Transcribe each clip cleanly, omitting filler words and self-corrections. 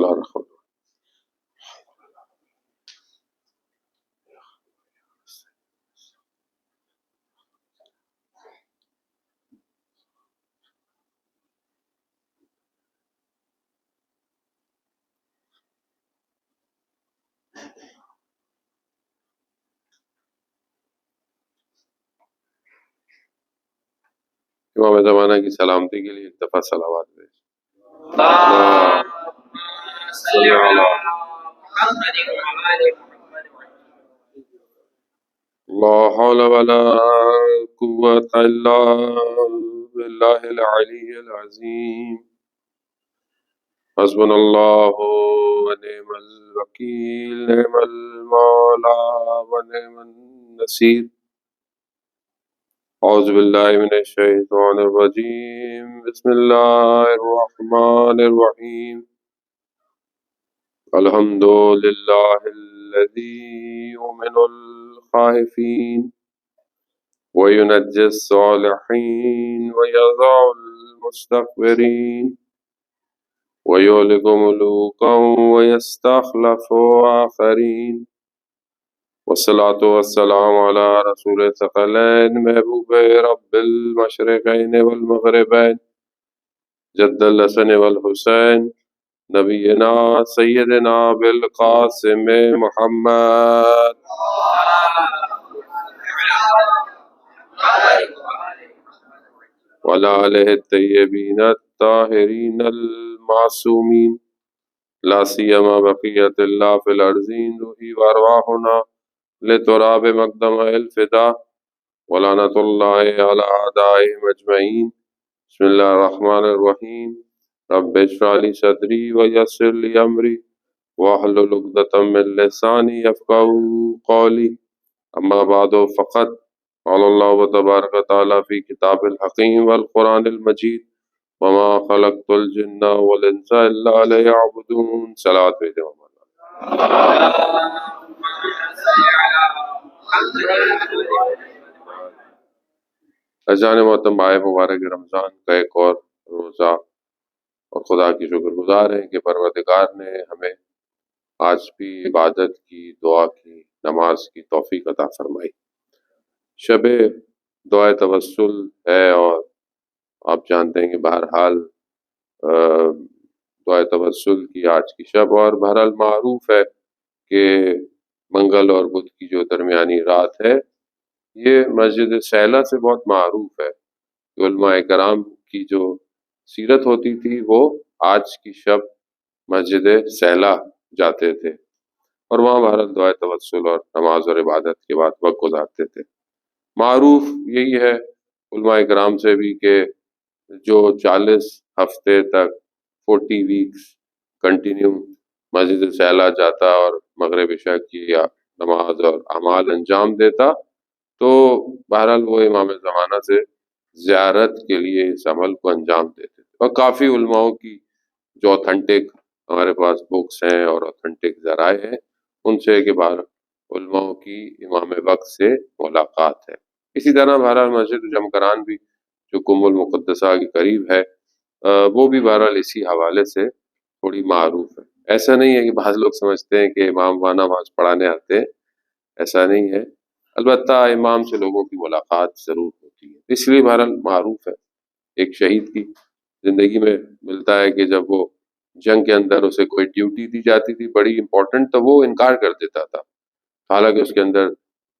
اللہ رحمۃ امام زمانہ کی سلامتی کے لیے ایک دفعہ صلوات بھیج. لا حول ولا قوة الا بالله العلي العظيم. حسبنا الله ونعم الوكيل نعم المولى ونعم النصير. اعوذ باللہ من الشیطان الرجیم. بسم اللہ الرحمن الرحیم. الحمد للہ الذی یؤمن الخائفین وینجی الصالحین ویضع المستكبرین ویہلک ملوکا ویستخلف آخرین. والصلاة والسلام علی رسول الثقلین محبوب رب المشرقین والمغربین جد الحسن والحسین نبینا سیدنا بالقاسم محمد وعلی آلہ الطیبین الطاہرین المعصومین لا سیما بقیت اللہ فی الارضین روحی وارواحنا لتراب مقدم الفدا ولعنۃ اللہ علی اعدائهم اجمعین. بسم اللہ الرحمن الرحیم. رب اشرح لی صدری ویسر لی امری واحلل عقدۃ من لسانی یفقهوا قولی. اما بعد فقد قال اللہ تبارک وتعالی فی کتاب الحکیم والقرآن المجید وما خلقت الجن والانس الا ليعبدون. صلاۃ بھیجو. عزیزان محترم، ماہ مبارک رمضان کا ایک اور روزہ، اور خدا کی شکر گزار ہیں کہ پروردگار نے ہمیں آج بھی عبادت کی، دعا کی، نماز کی توفیق عطا فرمائی. شب دعائے توسل ہے، اور آپ جانتے ہیں کہ بہرحال دعائے توسل کی آج کی شب، اور بہرحال معروف ہے کہ منگل اور بدھ کی جو درمیانی رات ہے یہ مسجد سیلہ سے بہت معروف ہے. کہ علماء کرام کی جو سیرت ہوتی تھی وہ آج کی شب مسجد سیلہ جاتے تھے اور وہاں بہرحال دعائے توسل اور نماز اور عبادت کے بعد وقت گزارتے تھے. معروف یہی ہے علماء کرام سے بھی کہ جو 40 ہفتے تک 40 ویکس کنٹینیو مسجد سیلہ جاتا اور مغرب عشاء کی نماز اور اعمال انجام دیتا تو بہرحال وہ امام زمانہ سے زیارت کے لیے اس عمل کو انجام دیتے تھے. اور کافی علماء کی جو اوتھنٹک ہمارے پاس بکس ہیں اور اوتھنٹک ذرائع ہیں ان سے کہ بہرحال علماء کی امام وقت سے ملاقات ہے. اسی طرح بہرحال مسجد جمکران بھی جو کم المقدسہ کے قریب ہے وہ بھی بہرحال اسی حوالے سے تھوڑی معروف ہے. ایسا نہیں ہے کہ بعض لوگ سمجھتے ہیں کہ امام وہاں نماز پڑھانے آتے ہیں، ایسا نہیں ہے. البتہ امام سے لوگوں کی ملاقات ضرور ہوتی ہے، اس لیے بہرحال معروف ہے. ایک شہید کی زندگی میں ملتا ہے کہ جب وہ جنگ کے اندر اسے کوئی ڈیوٹی دی جاتی تھی بڑی امپورٹنٹ، تو وہ انکار کر دیتا تھا، حالانکہ اس کے اندر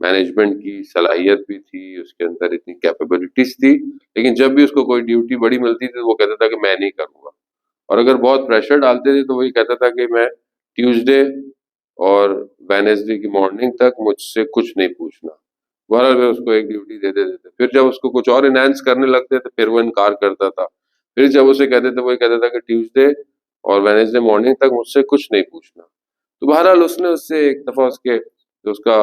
مینجمنٹ کی صلاحیت بھی تھی، اس کے اندر اتنی کیپیبلٹیز تھی، لیکن جب بھی اس کو کوئی ڈیوٹی بڑی ملتی تھی تو وہ کہتا تھا کہ میں نہیں کروں گا. اور اگر بہت پریشر ڈالتے تھے تو وہی کہتا تھا کہ میں ٹیوزڈے اور وینسڈے کی مارننگ تک مجھ سے کچھ نہیں پوچھنا. بہرحال میں اس کو ایک ڈیوٹی دے دیتے تھے، پھر جب اس کو کچھ اور انہینس کرنے لگتے تھے پھر وہ انکار کرتا تھا. پھر جب اسے کہتے تھے وہی کہتا تھا کہ ٹیوزڈے اور وینسڈے مارننگ تک مجھ سے کچھ نہیں پوچھنا. تو بہرحال اس نے اس سے ایک دفعہ اس کے جو اس کا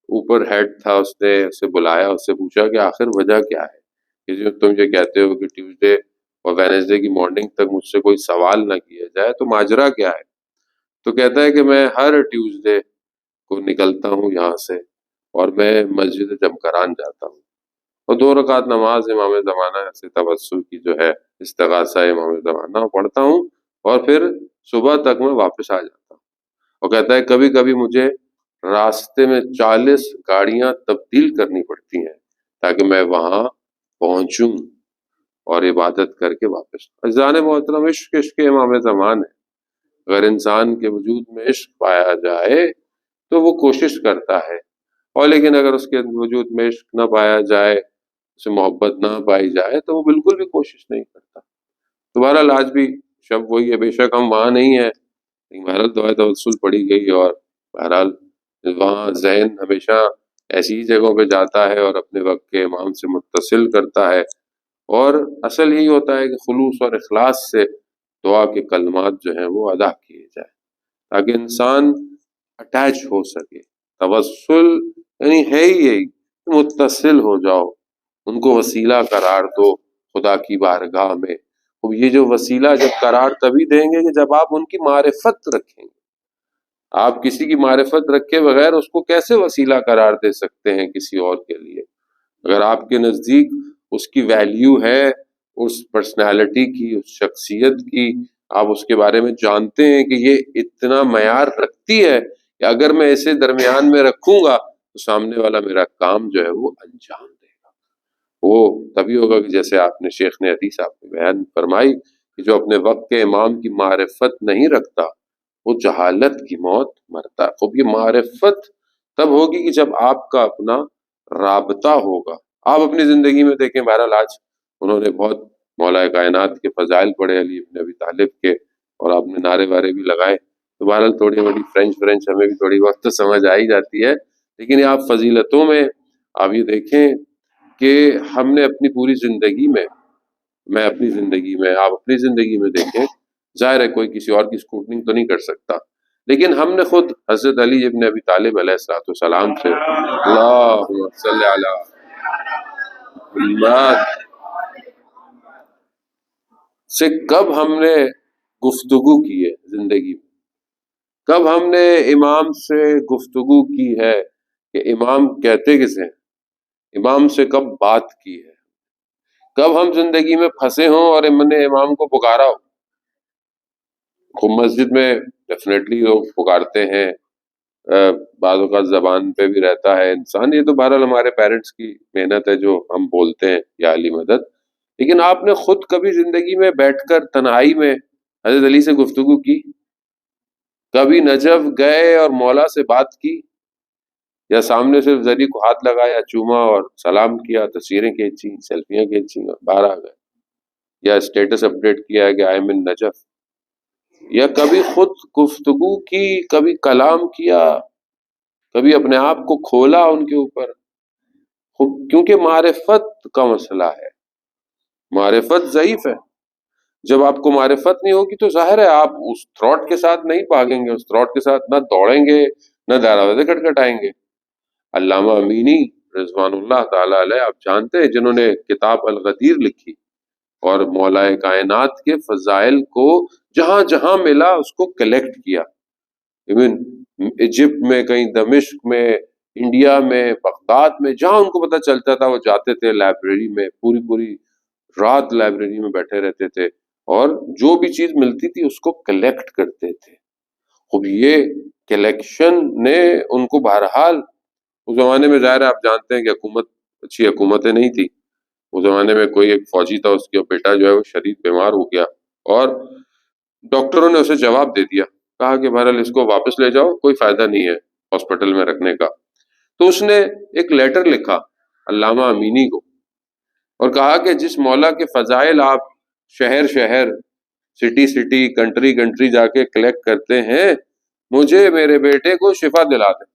اوپر ہیڈ تھا اس نے اسے بلایا، اس سے پوچھا کہ آخر وجہ کیا ہے کہ جو تم یہ کہتے ہو کہ ٹیوزڈے اور وینسڈے کی مارننگ تک مجھ سے کوئی سوال نہ کیا جائے، تو ماجرا کیا ہے؟ تو کہتا ہے کہ میں ہر ٹیوزڈے کو نکلتا ہوں یہاں سے اور میں مسجد جمکران جاتا ہوں اور 2 رکعت نماز امام زمانہ سے توسل کی جو ہے استغاثہ امام زمانہ پڑھتا ہوں اور پھر صبح تک میں واپس آ جاتا ہوں۔ اور کہتا ہے کبھی کبھی مجھے راستے میں 40 گاڑیاں تبدیل کرنی پڑتی ہیں تاکہ میں وہاں پہنچوں اور عبادت کر کے واپس۔ عزیزان محترم، عشق امام زمان ہے۔ اگر انسان کے وجود میں عشق پایا جائے تو وہ کوشش کرتا ہے، اور لیکن اگر اس کے وجود میں عشق نہ پایا جائے، اسے محبت نہ پائی جائے، تو وہ بالکل بھی کوشش نہیں کرتا۔ تو بہرحال آج بھی شب وہی ہے، بے شک ہم وہاں نہیں ہیں، لیکن بہرحال دعائے توسل پڑھی گئی، اور بہرحال وہاں ذہن ہمیشہ ایسی ہی جگہوں پہ جاتا ہے اور اپنے وقت کے امام سے متصل کرتا ہے، اور اصل یہی ہوتا ہے کہ خلوص اور اخلاص سے دعا کے کلمات جو ہیں وہ ادا کیے جائیں تاکہ انسان اٹیچ ہو سکے۔ توسل یعنی ہے ہی یہی، متصل ہو جاؤ، ان کو وسیلہ قرار دو خدا کی بارگاہ میں۔ اب یہ جو وسیلہ جب قرار تبھی دیں گے کہ جب آپ ان کی معرفت رکھیں گے۔ آپ کسی کی معرفت رکھے بغیر اس کو کیسے وسیلہ قرار دے سکتے ہیں کسی اور کے لیے؟ اگر آپ کے نزدیک اس کی ویلیو ہے، اس پرسنالٹی کی، اس شخصیت کی، آپ اس کے بارے میں جانتے ہیں کہ یہ اتنا معیار رکھتی ہے کہ اگر میں اسے درمیان میں رکھوں گا تو سامنے والا میرا کام جو ہے وہ انجام دے گا، وہ تبھی ہوگا کہ جیسے آپ نے شیخ نے حدیث آپ نے بیان فرمائی کہ جو اپنے وقت کے امام کی معرفت نہیں رکھتا وہ جہالت کی موت مرتا ہے۔ خوب یہ معرفت تب ہوگی کہ جب آپ کا اپنا رابطہ ہوگا۔ آپ اپنی زندگی میں دیکھیں، بہرحال آج انہوں نے بہت مولا کائنات کے فضائل پڑھے، علی بن ابی طالب کے، اور آپ نے نعرے وارے بھی لگائے، تو بہرحال تھوڑی بڑی فرینچ ہمیں بھی تھوڑی بہت تو سمجھ آ ہی جاتی ہے، لیکن آپ فضیلتوں میں آپ یہ دیکھیں کہ ہم نے اپنی پوری زندگی میں، میں اپنی زندگی میں، آپ اپنی زندگی میں دیکھیں، ظاہر ہے کوئی کسی اور کی اسکروٹنگ تو نہیں کر سکتا، لیکن ہم نے خود حضرت علی ابن ابی طالب علیہ الصلوۃ والسلام سے، اللہم صلی علی محمد، سے کب ہم نے گفتگو کی ہے زندگی میں، کب ہم نے امام سے گفتگو کی ہے کہ امام کہتے کسے ہیں، امام سے کب بات کی ہے، کب ہم زندگی میں پھنسے ہوں اور ہم نے امام کو پکارا ہو۔ خوب مسجد میں ڈیفینیٹلی لوگ پکارتے ہیں، بعض اوقات زبان پہ بھی رہتا ہے انسان، یہ تو بہرحال ہمارے پیرنٹس کی محنت ہے جو ہم بولتے ہیں یا علی مدد، لیکن آپ نے خود کبھی زندگی میں بیٹھ کر تنہائی میں حضرت علی سے گفتگو کی؟ کبھی نجف گئے اور مولا سے بات کی، یا سامنے صرف زری کو ہاتھ لگایا، چوما اور سلام کیا، تصویریں کھینچی، سیلفیاں کھینچی اور باہر آ گئے، یا اسٹیٹس اپڈیٹ کیا کہ آئی ایم ان نجف؟ یا کبھی خود گفتگو کی، کبھی کلام کیا، کبھی اپنے آپ کو کھولا ان کے اوپر؟ کیونکہ معرفت کا مسئلہ ہے، معرفت ضعیف ہے۔ جب آپ کو معرفت نہیں ہوگی تو ظاہر ہے آپ اس تھراٹ کے ساتھ نہیں بھاگیں گے، اس تھراٹ کے ساتھ نہ دوڑیں گے، نہ دروازے کھٹکھٹائیں گے۔ علامہ امینی رضوان اللہ تعالی علیہ، آپ جانتے ہیں، جنہوں نے کتاب الغدیر لکھی اور مولا کائنات کے فضائل کو جہاں جہاں ملا اس کو کلیکٹ کیا، ایون ایجپٹ میں، کہیں دمشق میں، انڈیا میں، بغداد میں، جہاں ان کو پتہ چلتا تھا وہ جاتے تھے لائبریری میں، پوری پوری رات لائبریری میں بیٹھے رہتے تھے اور جو بھی چیز ملتی تھی اس کو کلیکٹ کرتے تھے۔ خب یہ کلیکشن نے ان کو بہرحال، اس زمانے میں ظاہر ہے آپ جانتے ہیں کہ حکومت، اچھی حکومتیں نہیں تھی اس زمانے میں، کوئی ایک فوجی تھا، اس کا بیٹا جو ہے وہ شدید بیمار ہو گیا اور ڈاکٹروں نے اسے جواب دے دیا، کہا کہ بہرحال اس کو واپس لے جاؤ، کوئی فائدہ نہیں ہے ہاسپٹل میں رکھنے کا۔ تو اس نے ایک لیٹر لکھا علامہ امینی کو اور کہا کہ جس مولا کے فضائل آپ شہر شہر، سٹی سٹی، کنٹری کنٹری جا کے کلیکٹ کرتے ہیں، مجھے میرے بیٹے کو شفا دلا دیں۔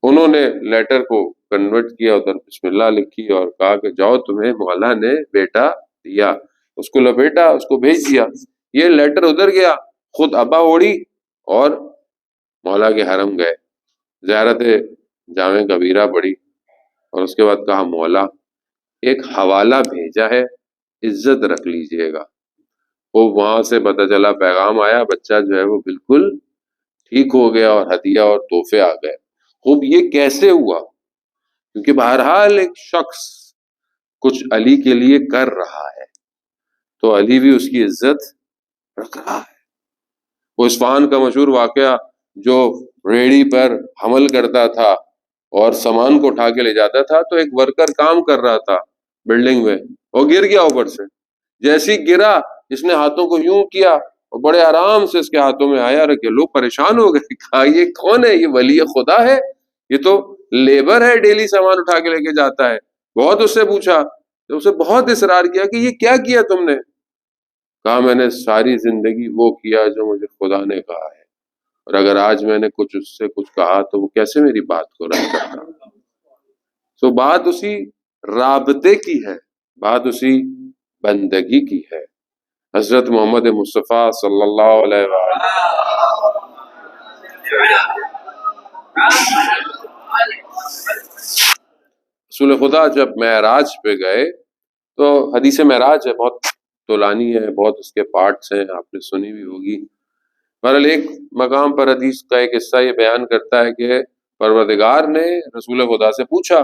انہوں نے لیٹر کو کنورٹ کیا، ادھر بسم اللہ لکھی اور کہا کہ جاؤ، تمہیں مولا نے بیٹا دیا، اس کو لپیٹا، اس کو بھیج دیا۔ یہ لیٹر ادھر گیا، خود ابا اوڑی اور مولا کے حرم گئے، زیارت جامع کبیرہ پڑھی، اور اس کے بعد کہا مولا ایک حوالہ بھیجا ہے، عزت رکھ لیجئے گا۔ وہ وہاں سے پتہ چلا، پیغام آیا، بچہ جو ہے وہ بالکل ٹھیک ہو گیا اور ہدیہ اور تحفے آ گئے۔ خوب یہ کیسے ہوا؟ کیونکہ بہرحال ایک شخص کچھ علی کے لیے کر رہا ہے تو علی بھی اس کی عزت رکھ رہا ہے۔ وہ اصفہان کا مشہور واقعہ جو ریڑھی پر حمل کرتا تھا اور سامان کو اٹھا کے لے جاتا تھا، تو ایک ورکر کام کر رہا تھا بلڈنگ میں، وہ گر گیا اوپر سے۔ جیسی گرا، اس نے ہاتھوں کو یوں کیا اور بڑے آرام سے اس کے ہاتھوں میں آیا رکھے، لوگ پریشان ہو گئے، کہا یہ کون ہے؟ یہ ولی خدا ہے، یہ تو لیبر ہے، ڈیلی سامان اٹھا کے لے کے جاتا ہے۔ بہت اس سے پوچھا، تو اسے بہت اصرار کیا کہ یہ کیا کیا تم نے؟ کہا میں نے ساری زندگی وہ کیا جو مجھے خدا نے کہا ہے، اور اگر آج میں نے کچھ اس سے کچھ کہا تو وہ کیسے میری بات کو رد کرتا۔ تو بات اسی رابطے کی ہے، بات اسی بندگی کی ہے۔ حضرت محمد مصطفیٰ صلی اللہ علیہ وآلہ رسول خدا جب معراج پہ گئے، تو حدیث معراج ہے، بہت طولانی ہے، بہت اس کے پارٹس ہیں، آپ نے سنی بھی ہوگی۔ بہرحال ایک مقام پر حدیث کا ایک حصہ یہ بیان کرتا ہے کہ پروردگار نے رسول خدا سے پوچھا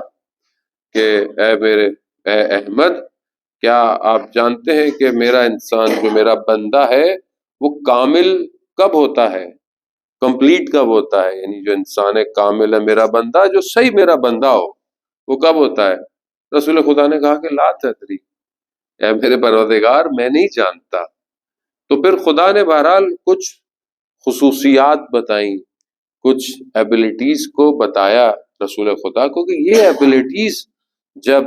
کہ اے احمد، کیا آپ جانتے ہیں کہ میرا انسان جو میرا بندہ ہے وہ کامل کب ہوتا ہے، کمپلیٹ کب ہوتا ہے؟ یعنی جو انسان کامل ہے میرا بندہ، جو صحیح میرا بندہ ہو، وہ کب ہوتا ہے؟ رسول خدا نے کہا کہ لا تدری، اے میرے پروردگار میں نہیں جانتا۔ تو پھر خدا نے بہرحال کچھ خصوصیات بتائیں، کچھ ایبلٹیز کو بتایا رسول خدا کو کہ یہ ایبلٹیز جب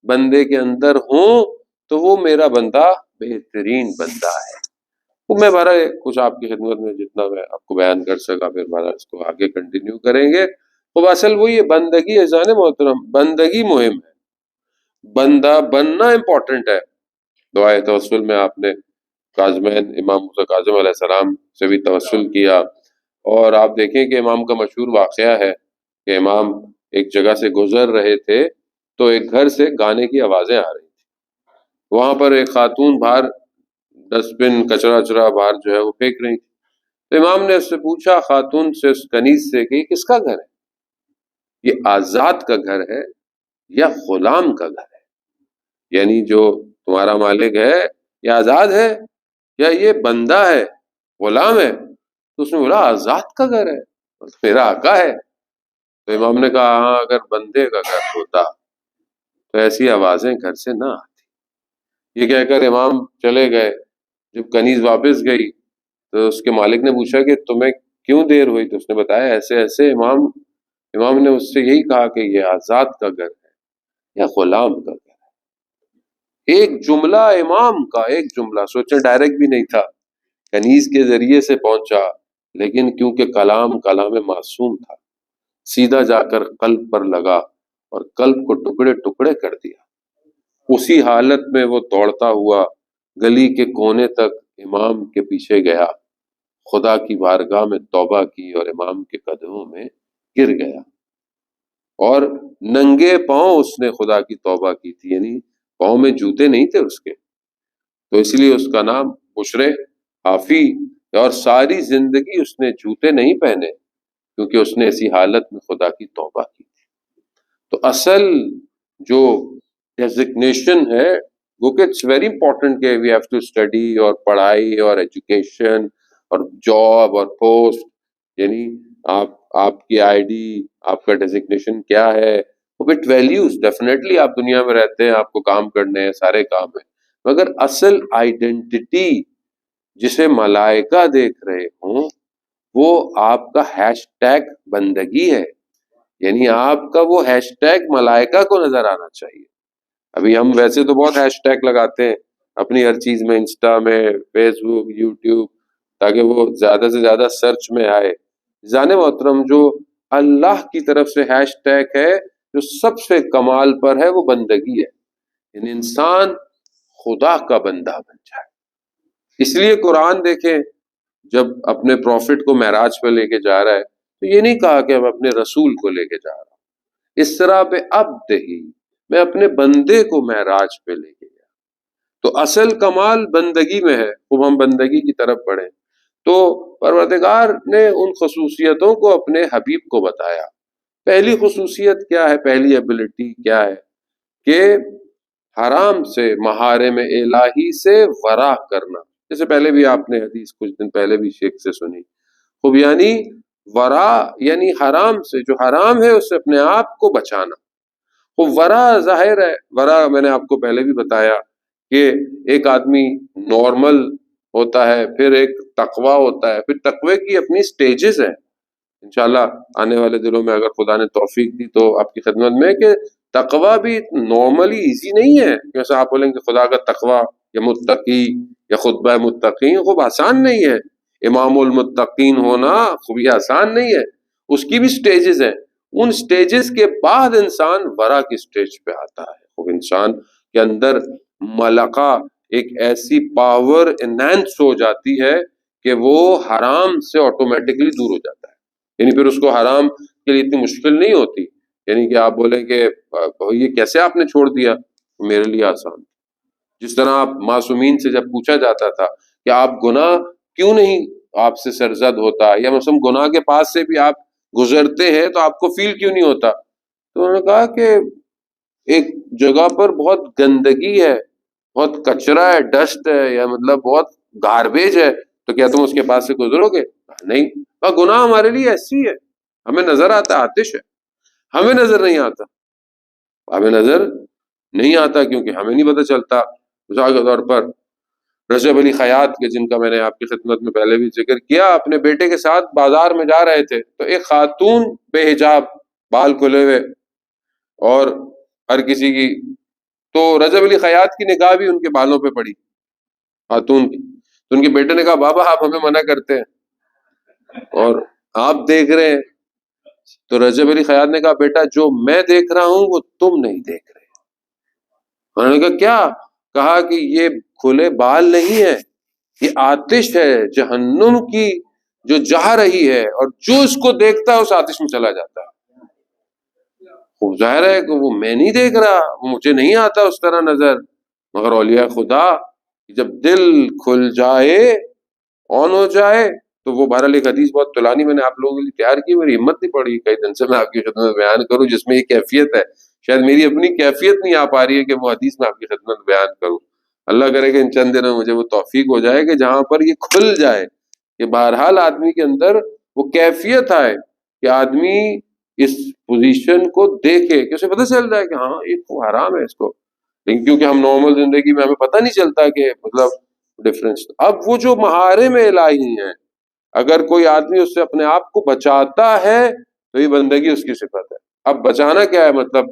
بندے کے اندر ہوں تو وہ میرا بندہ بہترین بندہ ہے۔ وہ میں بہرحال کچھ آپ کی خدمت میں جتنا میں آپ کو بیان کر سکا، پھر بہرحال اس کو آگے کنٹینیو کریں گے۔ وہ اصل وہ یہ بندگی، عزیزان محترم، بندگی مہم ہے، بندہ بننا امپورٹنٹ ہے۔ دعائے توسل میں آپ نے کاظمین امام موسیٰ کاظم علیہ السلام سے بھی توسل کیا، اور آپ دیکھیں کہ امام کا مشہور واقعہ ہے کہ امام ایک جگہ سے گزر رہے تھے تو ایک گھر سے گانے کی آوازیں آ رہی تھی۔ وہاں پر ایک خاتون باہر ڈسٹ بن، کچرا وچرا باہر جو ہے وہ پھینک رہی تھی۔ تو امام نے اس سے پوچھا، خاتون سے، اس کنیز سے، کہ یہ کس کا گھر ہے؟ یہ آزاد کا گھر ہے یا غلام کا گھر ہے؟ یعنی جو تمہارا مالک ہے یہ آزاد ہے یا یہ بندہ ہے، غلام ہے؟ تو اس نے بولا آزاد کا گھر ہے، میرا آقا ہے۔ تو امام نے کہا ہاں، اگر بندے کا گھر ہوتا تو ایسی آوازیں گھر سے نہ آتی۔ یہ کہہ کر امام چلے گئے۔ جب کنیز واپس گئی تو اس کے مالک نے پوچھا کہ تمہیں کیوں دیر ہوئی؟ تو اس نے بتایا ایسے ایسے۔ امام نے اس سے یہی کہا کہ یہ آزاد کا گھر ہے یا غلام کا گھر ہے۔ ایک جملہ امام کا، ایک جملہ، سوچیں ڈائریکٹ بھی نہیں تھا، کنیز کے ذریعے سے پہنچا، لیکن کیونکہ کلام معصوم تھا، سیدھا جا کر قلب پر لگا اور قلب کو ٹکڑے ٹکڑے کر دیا۔ اسی حالت میں وہ دوڑتا ہوا گلی کے کونے تک امام کے پیچھے گیا، خدا کی بارگاہ میں توبہ کی اور امام کے قدموں میں گر گیا، اور ننگے پاؤں اس نے خدا کی توبہ کی تھی، یعنی پاؤں میں جوتے نہیں تھے اس کے، تو اس لیے اس کا نام بشرے حافی، اور ساری زندگی اس نے جوتے نہیں پہنے کیونکہ اس نے اسی حالت میں خدا کی توبہ کی تھی۔ تو اصل جو ڈیزگنیشن ہے وہ کہ اٹس ویری امپورٹنٹ کہ وی ہیو ٹو اسٹڈی، اور پڑھائی اور ایجوکیشن اور جاب اور پوسٹ، یعنی آپ کی آئی ڈی، آپ کا ڈیزگنیشن کیا ہے، وٹ ویلیوز، ڈیفینیٹلی آپ دنیا میں رہتے ہیں، آپ کو کام کرنے ہیں، سارے کام ہیں، مگر اصل آئیڈینٹی جسے ملائکہ دیکھ رہے ہوں وہ آپ کا ہیش ٹیگ بندگی ہے، یعنی آپ کا وہ ہیش ٹیگ ملائکہ کو نظر آنا چاہیے۔ ابھی ہم ویسے تو بہت ہیش ٹیگ لگاتے ہیں اپنی ہر چیز میں، انسٹا میں، فیس بک، یوٹیوب، تاکہ وہ زیادہ سے زیادہ سرچ میں آئے۔ جانے محترم، جو اللہ کی طرف سے ہیش ٹیگ ہے جو سب سے کمال پر ہے وہ بندگی ہے، یعنی انسان خدا کا بندہ بن جائے۔ اس لیے قرآن دیکھیں جب اپنے پروفٹ کو معراج پہ لے کے جا رہا ہے تو یہ نہیں کہا کہ میں اپنے رسول کو لے کے جا رہا ہوں، اس طرح پہ اب ہی میں اپنے بندے کو معراج پہ لے کے گیا۔ تو اصل کمال بندگی میں ہے، خوب ہم بندگی کی طرف بڑھیں تو پروردگار نے ان خصوصیتوں کو اپنے حبیب کو بتایا۔ پہلی خصوصیت کیا ہے، پہلی ایبلٹی کیا ہے کہ حرام سے، محارم الہی سے ورع کرنا، جیسے پہلے بھی آپ نے حدیث کچھ دن پہلے بھی شیخ سے سنی. خوب یعنی ورا یعنی حرام سے، جو حرام ہے اس سے اپنے آپ کو بچانا. خوب ورا ظاہر ہے، ورا میں نے آپ کو پہلے بھی بتایا کہ ایک آدمی نارمل ہوتا ہے، پھر ایک تقوی ہوتا ہے، پھر تقوی کی اپنی سٹیجز ہیں. انشاءاللہ آنے والے دنوں میں اگر خدا نے توفیق دی تو آپ کی خدمت میں کہ تقوی بھی نارملی ایزی نہیں ہے. جیسے آپ بولیں کہ خدا کا تقوی یا متقی یا خطبہ متقین خوب آسان نہیں ہے. امام المتقین ہونا خوب یہ آسان نہیں ہے، اس کی بھی سٹیجز ہیں. ان سٹیجز کے بعد انسان ورا کی سٹیج پہ آتا ہے. خوب انسان کے اندر ملکہ ایک ایسی پاور انہینس ہو جاتی ہے کہ وہ حرام سے آٹومیٹکلی دور ہو جاتا ہے. یعنی پھر اس کو حرام کے لیے اتنی مشکل نہیں ہوتی. یعنی کہ آپ بولیں کہ یہ کیسے آپ نے چھوڑ دیا، میرے لیے آسان. جس طرح آپ معصومین سے جب پوچھا جاتا تھا کہ آپ گناہ کیوں نہیں آپ سے سرزد ہوتا، یا مثلا گناہ کے پاس سے بھی آپ گزرتے ہیں تو آپ کو فیل کیوں نہیں ہوتا، تو انہوں نے کہا کہ ایک جگہ پر بہت گندگی ہے، بہت کچرا ہے، ڈسٹ ہے، یا مطلب بہت گاربیج ہے، تو کیا تم اس کے پاس سے گزرو گے؟ نہیں. گناہ ہمارے لیے ایسی ہے، ہمیں نظر آتا آتش ہے، ہمیں نظر نہیں آتا. ہمیں نظر نہیں آتا کیونکہ ہمیں نہیں پتہ چلتا. مثال کے طور پر رجب علی خیاط کے، جن کا میں نے آپ کی خدمت میں پہلے بھی ذکر کیا، اپنے بیٹے کے ساتھ بازار میں جا رہے تھے تو ایک خاتون بے حجاب، بال کھلے ہوئے، اور ہر کسی کی، تو رجب علی خیاط کی نگاہ بھی ان کے بالوں پہ پڑی، خاتون کی. تو ان کے بیٹے نے کہا بابا آپ ہمیں منع کرتے ہیں اور آپ دیکھ رہے ہیں. تو رجب علی خیاط نے کہا بیٹا جو میں دیکھ رہا ہوں وہ تم نہیں دیکھ رہے. انہوں نے کہا کیا؟ کہا کہ یہ کھلے بال نہیں ہے، یہ آتش ہے جہنم کی جو جا رہی ہے، اور جو اس کو دیکھتا ہے اس آتش میں چلا جاتا ہے. خوب ظاہر ہے کہ وہ میں نہیں دیکھ رہا، مجھے نہیں آتا اس طرح نظر. مگر اولیاء خدا جب دل کھل جائے، آن ہو جائے، تو وہ بہرحال ایک حدیث بہت طولانی میں نے آپ لوگوں کے لیے تیار کی، میری ہمت نہیں پڑی کئی دن سے میں آپ کی خدمت میں بیان کروں، جس میں یہ کیفیت ہے. شاید میری اپنی کیفیت نہیں آ پا رہی ہے کہ وہ حدیث میں آپ کی خدمت بیان کروں. اللہ کرے کہ ان چند دنوں مجھے وہ توفیق ہو جائے کہ جہاں پر یہ کھل جائے کہ بہرحال آدمی کے اندر وہ کیفیت آئے کہ آدمی اس پوزیشن کو دیکھے، کہ اسے پتہ چل جائے کہ ہاں یہ حرام ہے اس کو. لیکن کیونکہ ہم نارمل زندگی میں ہمیں پتہ نہیں چلتا کہ مطلب ڈفرینس. اب وہ جو مہارے میں الہی ہیں، اگر کوئی آدمی اس سے اپنے آپ کو بچاتا ہے تو یہ بندگی اس کی صفت ہے. اب بچانا کیا ہے؟ مطلب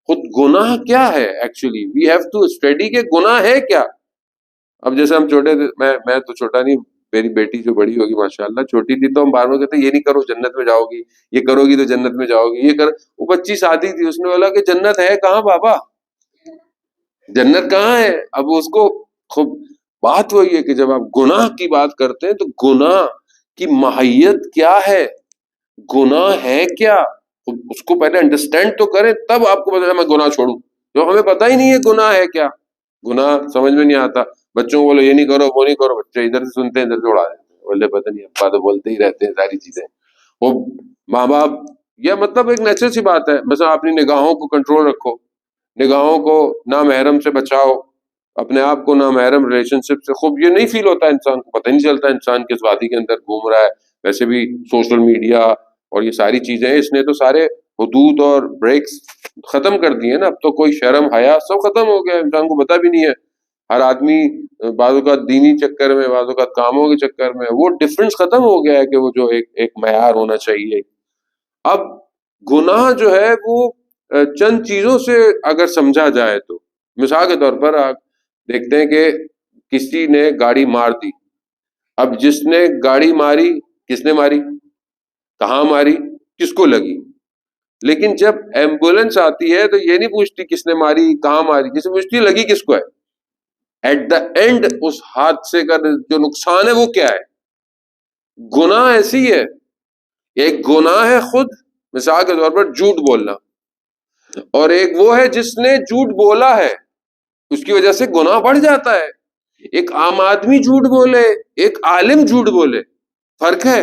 خود گناہ کیا ہے actually, we have to study کہ گناہ ہے کیا. اب جیسے ہم چھوٹے تھے، میں تو چھوٹا نہیں، میری بیٹی جو بڑی ہوگی ماشاءاللہ، چھوٹی تھی تو ہم بار بار کہتے یہ نہیں کرو جنت میں جاؤ گی، یہ کرو گی تو جنت میں جاؤ گی، یہ کر. وہ بچی شادی تھی، اس نے بولا کہ جنت ہے کہاں بابا، جنت کہاں ہے؟ اب اس کو خوب بات وہی ہے کہ جب آپ گناہ کی بات کرتے ہیں تو گناہ کی ماہیت کیا ہے، گناہ ہے کیا، اس کو پہلے انڈرسٹینڈ تو کریں، تب آپ کو پتا ہے میں گناہ چھوڑوں. جو ہمیں پتہ ہی نہیں ہے گناہ ہے کیا، گناہ سمجھ میں نہیں آتا. بچوں کو بولو یہ نہیں کرو وہ نہیں کرو، بچے ادھر سے سنتے ہیں ادھر سے اڑا دیتے ہیں، بولے پتہ نہیں ابا تو بولتے ہی رہتے ہیں ساری چیزیں. وہ ماں باپ، یا مطلب ایک نیچرل سی بات ہے، بس اپنی نگاہوں کو کنٹرول رکھو، نگاہوں کو نامحرم سے بچاؤ، اپنے آپ کو نامحرم ریلیشن شپ سے. خوب یہ نہیں فیل ہوتا انسان کو، پتہ نہیں چلتا انسان کس وادی کے اندر گھوم رہا ہے. ویسے بھی سوشل میڈیا اور یہ ساری چیزیں، اس نے تو سارے حدود اور بریکس ختم کر دیے نا. اب تو کوئی شرم حیا سب ختم ہو گیا، انسان کو پتہ بھی نہیں ہے. ہر آدمی بعض اوقات دینی چکر میں، بعض اوقات کاموں کے چکر میں، وہ ڈفرنس ختم ہو گیا ہے کہ وہ جو ایک معیار ہونا چاہیے. اب گناہ جو ہے وہ چند چیزوں سے اگر سمجھا جائے تو، مثال کے طور پر آپ دیکھتے ہیں کہ کسی نے گاڑی مار دی. اب جس نے گاڑی ماری، کس نے ماری، کہاں ماری، کس کو لگی. لیکن جب ایمبولینس آتی ہے تو یہ نہیں پوچھتی کس نے ماری کہاں ماری، کس نے پوچھتی لگی کس کو ہے. ایٹ دا اینڈ اس حادثے کا جو نقصان ہے وہ کیا ہے. گناہ ایسی ہے، ایک گناہ ہے خود، مثال کے طور پر جھوٹ بولنا، اور ایک وہ ہے جس نے جھوٹ بولا ہے، اس کی وجہ سے گناہ بڑھ جاتا ہے. ایک عام آدمی جھوٹ بولے، ایک عالم جھوٹ بولے، فرق ہے.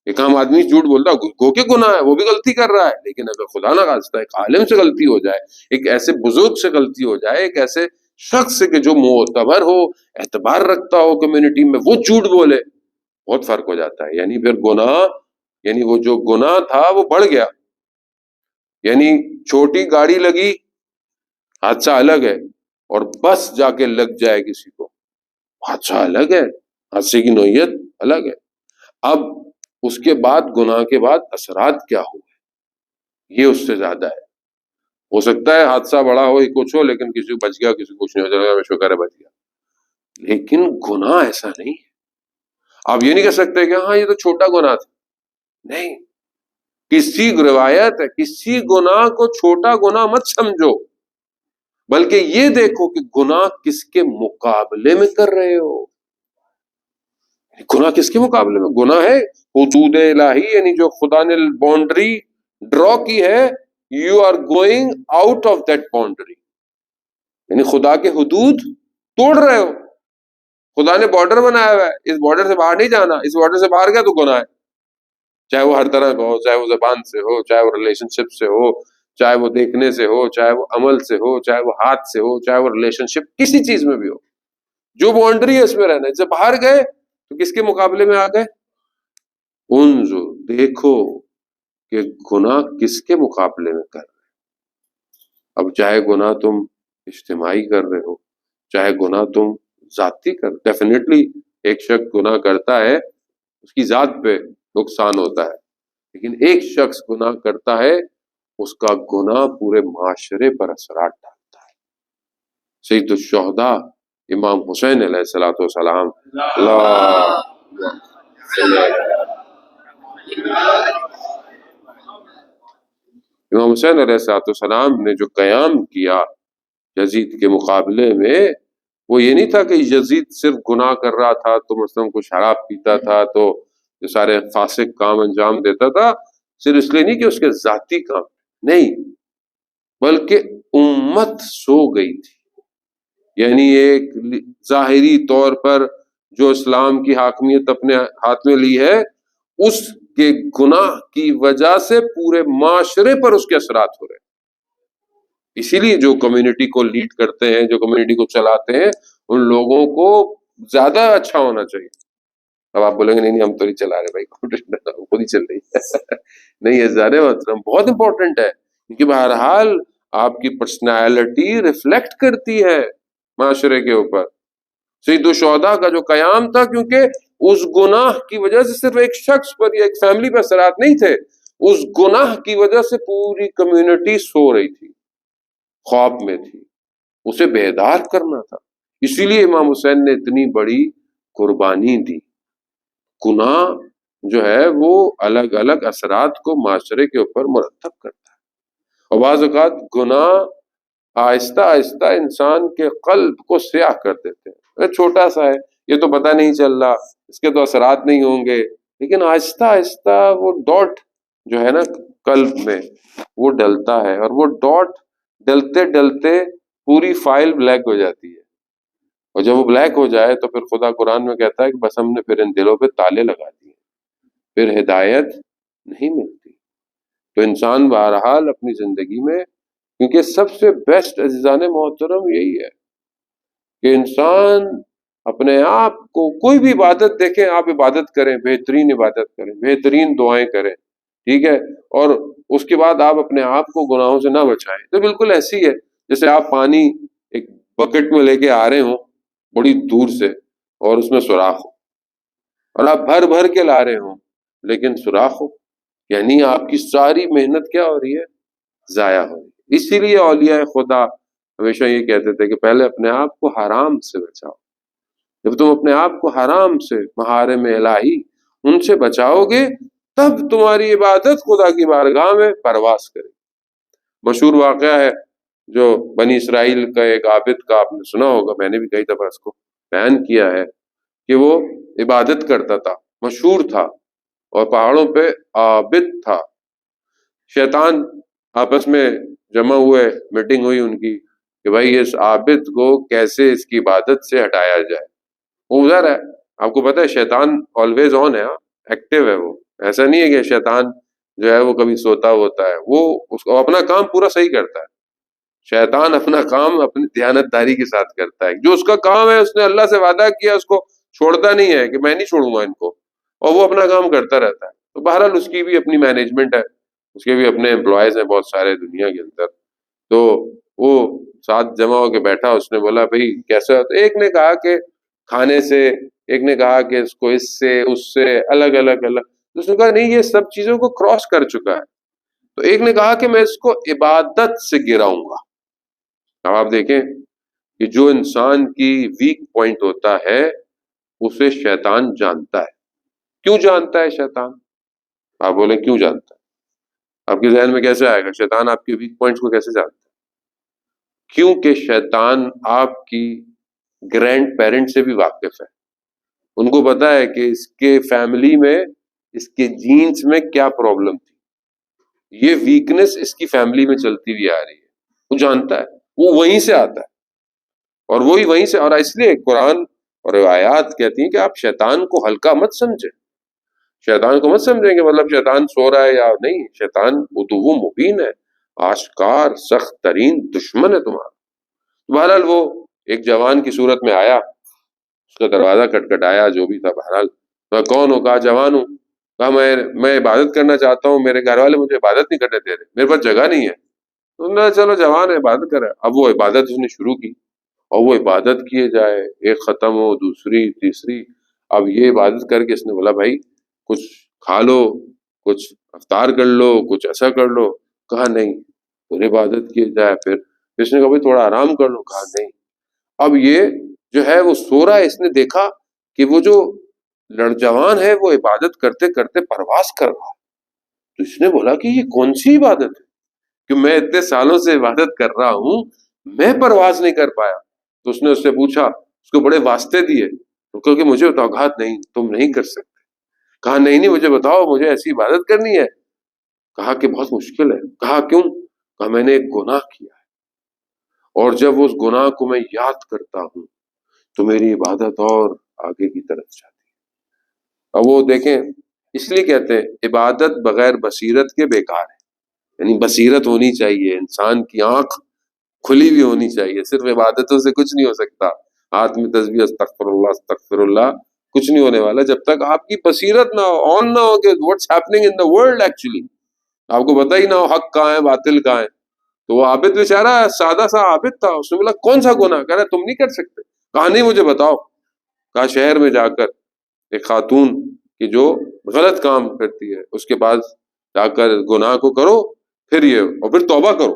ایک عام آدمی جھوٹ بولتا گو کے گناہ ہے، وہ بھی غلطی کر رہا ہے. لیکن اگر خدا نہ خواستہ ایک عالم سے غلطی ہو جائے، ایک ایسے بزرگ سے غلطی ہو جائے، ایک ایسے شخص سے کہ جو معتبر ہو، اعتبار رکھتا ہو کمیونٹی میں، وہ جھوٹ بولے، بہت فرق ہو جاتا ہے. یعنی پھر گناہ، یعنی وہ جو گناہ تھا وہ بڑھ گیا. یعنی چھوٹی گاڑی لگی، حادثہ الگ ہے، اور بس جا کے لگ جائے کسی کو، حادثہ الگ ہے، حادثے کی نوعیت الگ ہے. اب اس کے بعد گناہ کے بعد اثرات کیا ہوئے، یہ اس سے زیادہ ہے. ہو سکتا ہے حادثہ بڑا ہو، کچھ ہو، لیکن کسی کو بچ گیا، کسی کو کچھ نہیں ہو جائے گا، شکر ہے بچ گیا. لیکن گناہ ایسا نہیں ہے. آپ یہ نہیں کہہ سکتے کہ ہاں یہ تو چھوٹا گناہ تھا. نہیں، کسی روایت ہے، کسی گناہ کو چھوٹا گناہ مت سمجھو، بلکہ یہ دیکھو کہ گناہ کس کے مقابلے میں کر رہے ہو. گناہ کس کے مقابلے میں؟ گناہ ہے حدود الہی، یعنی جو خدا نے باؤنڈری ڈرا کی ہے، you are going out of that boundary, یعنی خدا کے حدود توڑ رہے ہو. خدا نے بارڈر بنایا ہوا ہے، اس بارڈر سے باہر نہیں جانا، اس بارڈر سے باہر گیا تو گناہ ہے. چاہے وہ ہر طرح کا ہو، چاہے وہ زبان سے ہو، چاہے وہ ریلیشن شپ سے ہو، چاہے وہ دیکھنے سے ہو، چاہے وہ عمل سے ہو، چاہے وہ ہاتھ سے ہو، چاہے وہ ریلیشن شپ کسی چیز میں بھی ہو. جو باؤنڈری ہے اس میں رہنا ہے. جب باہر گئے تو کس کے مقابلے میں آ گئے؟ انظر، دیکھو کہ گناہ کس کے مقابلے میں کر رہے. اب چاہے گناہ تم اجتماعی کر رہے ہو، چاہے گناہ تم ذاتی کر، ڈیفینیٹلی ایک شخص گناہ کرتا ہے اس کی ذات پہ نقصان ہوتا ہے، لیکن ایک شخص گناہ کرتا ہے اس کا گناہ پورے معاشرے پر اثرات ڈالتا ہے. سید الشہداء امام حسین علیہ الصلوۃ والسلام، امام حسین علیہ الصلوۃ والسلام نے جو قیام کیا یزید کے مقابلے میں، وہ یہ نہیں تھا کہ یزید صرف گناہ کر رہا تھا تو مثلا کچھ شراب پیتا تھا تو یہ سارے فاسق کام انجام دیتا تھا، صرف اس لیے نہیں کہ اس کے ذاتی کام نہیں، بلکہ امت سو گئی تھی. یعنی ایک ظاہری طور پر جو اسلام کی حاکمیت اپنے ہاتھ میں لی ہے، اس کے گناہ کی وجہ سے پورے معاشرے پر اس کے اثرات ہو رہے ہیں. اسی لیے جو کمیونٹی کو لیڈ کرتے ہیں، جو کمیونٹی کو چلاتے ہیں، ان لوگوں کو زیادہ اچھا ہونا چاہیے. اب آپ بولیں گے نہیں ہم تو نہیں چلا رہے بھائی، خود ہی چل رہی ہے. نہیں، عزیزان محترم بہت امپورٹنٹ ہے، کیونکہ بہرحال آپ کی پرسنالٹی ریفلیکٹ کرتی ہے معاشرے کے اوپر. سید الشہداء کا جو قیام تھا، کیونکہ اس گناہ کی وجہ سے صرف ایک شخص پر یا ایک فیملی پر اثرات نہیں تھے، اس گناہ کی وجہ سے پوری کمیونٹی سو رہی تھی، خواب میں تھی، اسے بیدار کرنا تھا. اسی لیے امام حسین نے اتنی بڑی قربانی دی. گناہ جو ہے وہ الگ الگ اثرات کو معاشرے کے اوپر مرتب کرتا ہے، اور بعض اوقات گناہ آہستہ آہستہ انسان کے قلب کو سیاہ کر دیتے ہیں. چھوٹا سا ہے، یہ تو پتہ نہیں چل رہا، اس کے تو اثرات نہیں ہوں گے، لیکن آہستہ آہستہ وہ ڈاٹ جو ہے نا قلب میں وہ ڈلتا ہے، اور وہ ڈاٹ ڈلتے ڈلتے پوری فائل بلیک ہو جاتی ہے. اور جب وہ بلیک ہو جائے تو پھر خدا قرآن میں کہتا ہے کہ بس ہم نے پھر ان دلوں پہ تالے لگا دیے، پھر ہدایت نہیں ملتی. تو انسان بہرحال اپنی زندگی میں، کیونکہ سب سے بیسٹ عزیزان محترم یہی ہے کہ انسان اپنے آپ کو، کوئی بھی عبادت دیکھیں، آپ عبادت کریں، بہترین عبادت کریں، بہترین دعائیں کریں، ٹھیک ہے، اور اس کے بعد آپ اپنے آپ کو گناہوں سے نہ بچائیں. تو بالکل ایسی ہے جیسے آپ پانی ایک بکٹ میں لے کے آ رہے ہوں بڑی دور سے، اور اس میں سوراخ ہو، اور آپ بھر بھر کے لا رہے ہوں لیکن سوراخ ہو، یعنی آپ کی ساری محنت کیا ہو رہی ہے؟ ضائع ہو رہی ہے. اسی لیے اولیاء خدا ہمیشہ یہ کہتے تھے کہ پہلے اپنے آپ کو حرام سے بچاؤ. جب تم اپنے آپ کو حرام سے، محارم الہی ان سے بچاؤ گے، تب تمہاری عبادت خدا کی بارگاہ میں پرواز کرے. مشہور واقعہ ہے جو بنی اسرائیل کا ایک عابد کا، آپ نے سنا ہوگا، میں نے بھی کئی دفعہ اس کو بیان کیا ہے، کہ وہ عبادت کرتا تھا، مشہور تھا، اور پہاڑوں پہ عابد تھا. شیطان آپس میں جمع ہوئے، میٹنگ ہوئی ان کی کہ بھائی اس عابد کو کیسے اس کی عبادت سے ہٹایا جائے. وہ ادھر ہے، آپ کو پتہ ہے شیطان آلویز آن ہے، ایکٹیو ہے. وہ ایسا نہیں ہے کہ شیطان جو ہے وہ کبھی سوتا ہوتا ہے، وہ اپنا کام پورا صحیح کرتا ہے. شیطان اپنا کام اپنی دیانتداری کے ساتھ کرتا ہے. جو اس کا کام ہے اس نے اللہ سے وعدہ کیا، اس کو چھوڑتا نہیں ہے کہ میں نہیں چھوڑوں گا ان کو، اور وہ اپنا کام کرتا رہتا ہے. تو بہرحال اس کی بھی اپنی مینجمنٹ ہے، اس کے بھی اپنے امپلائیز ہیں بہت سارے دنیا کے اندر. تو وہ ساتھ جمع ہو کے بیٹھا، اس نے بولا بھائی کیسا ہے؟ تو ایک نے کہا کہ کھانے سے، ایک نے کہا کہ اس کو اس سے اس سے الگ الگ الگ. اس نے کہا نہیں، یہ سب چیزوں کو کراس کر چکا ہے. تو ایک نے کہا کہ میں اس کو عبادت سے گراؤں گا. اب آپ دیکھیں کہ جو انسان کی ویک پوائنٹ ہوتا ہے اسے شیطان جانتا ہے. کیوں جانتا ہے شیطان؟ آپ بولیں کیوں جانتا ہے؟ آپ کے ذہن میں کیسے آئے گا شیطان آپ کے ویک پوائنٹس کو کیسے جانتا ہے؟ کیونکہ شیطان آپ کی گرینڈ پیرنٹ سے بھی واقف ہے. ان کو پتا ہے کہ اس کے فیملی میں، اس کے جینز میں کیا پرابلم تھی، یہ ویکنس اس کی فیملی میں چلتی ہوئی آ رہی ہے. وہ جانتا ہے، وہ وہیں سے آتا ہے، اور وہی وہیں سے. اور اس لیے قرآن اور آیات کہتی ہیں کہ آپ شیطان کو ہلکا مت سمجھیں. شیطان کو مت سمجھیں کہ مطلب شیطان سو رہا ہے یا نہیں. شیطان عدو مبین ہے، آشکار سخت ترین دشمن ہے تمہارا. بہرحال وہ ایک جوان کی صورت میں آیا، اس کا دروازہ کٹکھٹایا، جو بھی تھا. بہرحال میں کون ہوں؟ کہا جوان ہوں. کہا میں عبادت کرنا چاہتا ہوں، میرے گھر والے مجھے عبادت نہیں کرنے دے رہے، میرے پاس جگہ نہیں ہے. تو میں چلو جوان ہے عبادت کرے. اب وہ عبادت اس نے شروع کی، اور وہ عبادت کیے جائے، ایک ختم ہو، دوسری، تیسری. اب یہ عبادت کر کے اس نے بولا بھائی کچھ کھا لو، کچھ افطار کر لو، کچھ ایسا کر لو. کہا نہیں، پھر عبادت کیے جائے. پھر اس نے کہا بھائی تھوڑا آرام کر لو. کہا نہیں. اب یہ جو ہے وہ سو رہا ہے. اس نے دیکھا کہ وہ جو جوان ہے وہ عبادت کرتے کرتے پرواز کر رہا ہے. تو اس نے بولا کہ یہ کون سی عبادت ہے کہ میں اتنے سالوں سے عبادت کر رہا ہوں، میں پرواز نہیں کر پایا. تو اس نے اس سے پوچھا، اس کو بڑے واسطے دیے. تو کیونکہ مجھے بتاؤ. کہا نہیں، تم نہیں کر سکتے. کہا نہیں نہیں، مجھے بتاؤ، مجھے ایسی عبادت کرنی ہے. کہا کہ بہت مشکل ہے. کہا کیوں؟ کہا میں نے ایک گناہ کیا ہے، اور جب اس گناہ کو میں یاد کرتا ہوں تو میری عبادت اور آگے کی طرف جاتی ہے. اب وہ دیکھیں، اس لیے کہتے ہیں عبادت بغیر بصیرت کے بیکار ہے. یعنی بصیرت ہونی چاہیے، انسان کی آنکھ کھلی بھی ہونی چاہیے. صرف عبادتوں سے کچھ نہیں ہو سکتا. ہاتھ میں تسبیح استغفر اللہ استغفر اللہ، کچھ نہیں ہونے والا جب تک آپ کی بصیرت نہ ہو، آن نہ ہو کہ what's happening in the world. Actually آپ کو پتہ ہی نہ ہو حق کہاں ہے باطل کہاں ہے. تو وہ عابد بیچارہ سادہ سا عابد تھا. اس نے بولا کون سا گناہ؟ کہہ رہا تم نہیں کر سکتے. کہا نہیں، مجھے بتاؤ. کہا شہر میں جا کر ایک خاتون کی جو غلط کام کرتی ہے اس کے پاس جا کر گناہ کو کرو، پھر یہ اور پھر توبہ کرو.